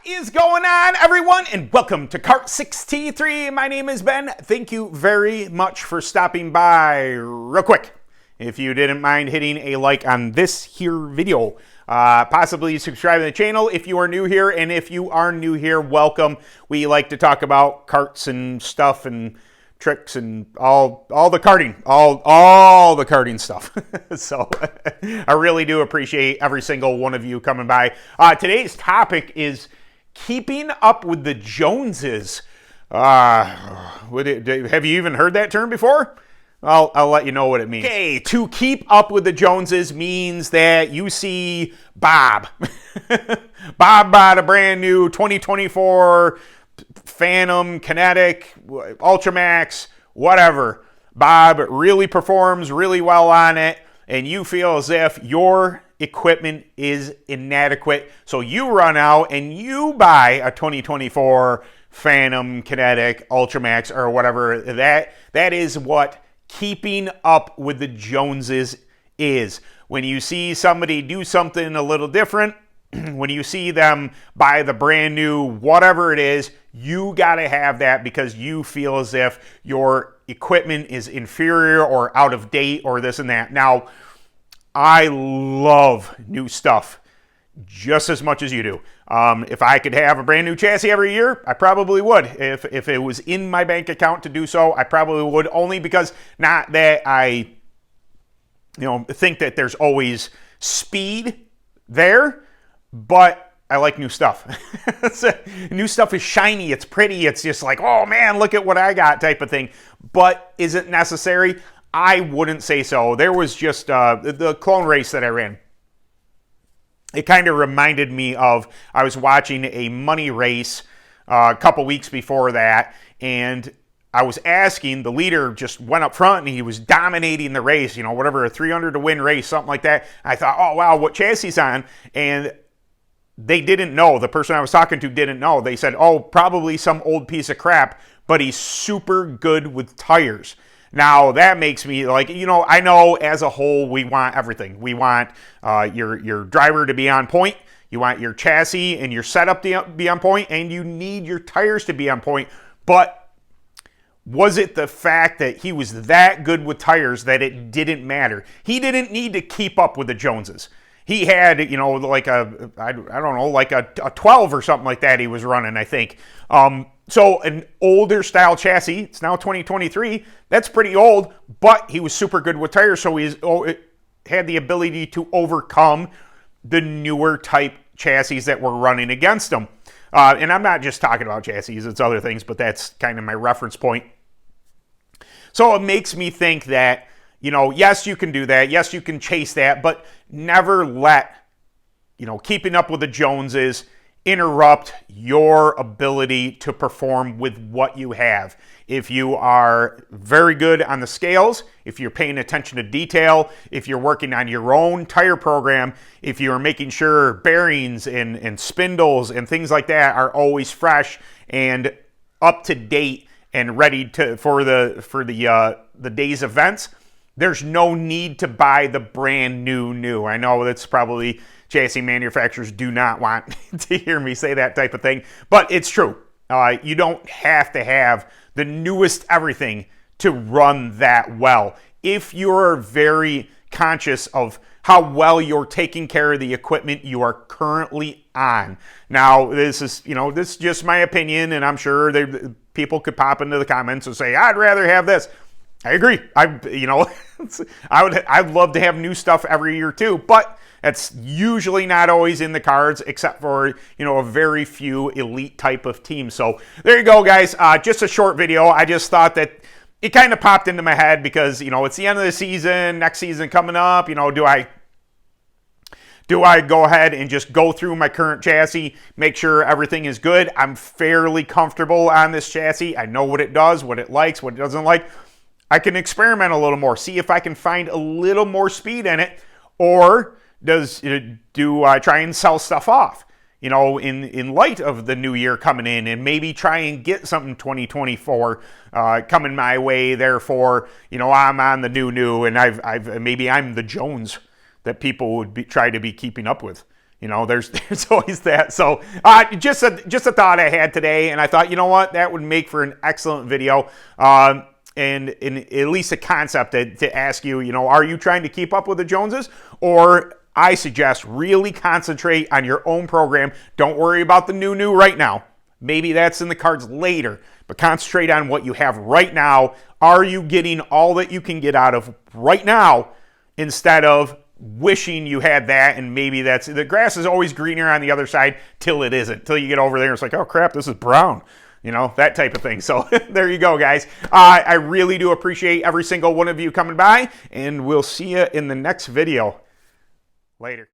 Is going on, everyone, and welcome to Kart 63. My name is Ben. Thank you very much for stopping by. Real quick, if you didn't mind hitting a like on this here video, possibly subscribe to the channel if you are new here, and if you are new here, welcome. We like to talk about karts and stuff and tricks and all the karting, all the karting stuff. So I really do appreciate every single one of you coming by. Today's topic is keeping up with the Joneses. Have you even heard that term before? I'll let you know what it means. Okay, to keep up with the Joneses means that you see Bob. Bob bought a brand new 2024 Phantom, Kinetic, Ultramax, whatever. Bob really performs really well on it, and you feel as if your equipment is inadequate. So you run out and you buy a 2024 Phantom, Kinetic, Ultramax, or whatever. That is what keeping up with the Joneses is. When you see somebody do something a little different, when you see them buy the brand new whatever it is, you got to have that because you feel as if your equipment is inferior or out of date or this and that. Now, I love new stuff just as much as you do. If I could have a brand new chassis every year, I probably would. If it was in my bank account to do so, I probably would, only because not that I think that there's always speed there, but I like new stuff. New stuff is shiny, it's pretty, it's just like, oh man, look at what I got type of thing. But is it necessary? I wouldn't say so. There was just the clone race that I ran. It kind of reminded me of, I was watching a money race a couple weeks before that, and I was asking, the leader just went up front and he was dominating the race, whatever, a 300 to win race, something like that. I thought, oh wow, what chassis is on? And they didn't know. The person I was talking to didn't know. They said, oh, probably some old piece of crap, but he's super good with tires. Now, that makes me like, I know as a whole, we want everything. We want your driver to be on point. You want your chassis and your setup to be on point, and you need your tires to be on point. But was it the fact that he was that good with tires that it didn't matter? He didn't need to keep up with the Joneses. He had, like a 12 or something like that he was running, I think. So an older style chassis, it's now 2023, that's pretty old, but he was super good with tires, so he had the ability to overcome the newer type chassis that were running against him. And I'm not just talking about chassis, it's other things, but that's kind of my reference point. So it makes me think that, yes, you can do that. Yes, you can chase that, but never let, keeping up with the Joneses interrupt your ability to perform with what you have. If you are very good on the scales, if you're paying attention to detail, if you're working on your own tire program, if you're making sure bearings and spindles and things like that are always fresh and up to date and ready for the day's events, there's no need to buy the brand new. I know that's probably chassis manufacturers do not want to hear me say that type of thing, but it's true. You don't have to have the newest everything to run that well. If you're very conscious of how well you're taking care of the equipment you are currently on. This is just my opinion, and I'm sure people could pop into the comments and say, I'd rather have this. I agree. I'd love to have new stuff every year too, but that's usually not always in the cards, except for, a very few elite type of teams. So there you go, guys. Just a short video. I just thought that it kind of popped into my head because, it's the end of the season, next season coming up. Do I go ahead and just go through my current chassis, make sure everything is good? I'm fairly comfortable on this chassis. I know what it does, what it likes, what it doesn't like. I can experiment a little more, see if I can find a little more speed in it, or do I try and sell stuff off, in light of the new year coming in, and maybe try and get something 2024 coming my way. Therefore, I'm on the new, and maybe I'm the Jones that people would try to be keeping up with. You know, there's always that. So just a thought I had today, and I thought, you know what, that would make for an excellent video. And at least a concept to ask you, you know, are you trying to keep up with the Joneses? Or I suggest really concentrate on your own program. Don't worry about the new right now. Maybe that's in the cards later, but concentrate on what you have right now. Are you getting all that you can get out of right now instead of wishing you had that? And maybe that's, the grass is always greener on the other side till it isn't, till you get over there and it's like, oh crap, this is brown. You know, that type of thing. So there you go, guys. I really do appreciate every single one of you coming by, and we'll see you in the next video. Later.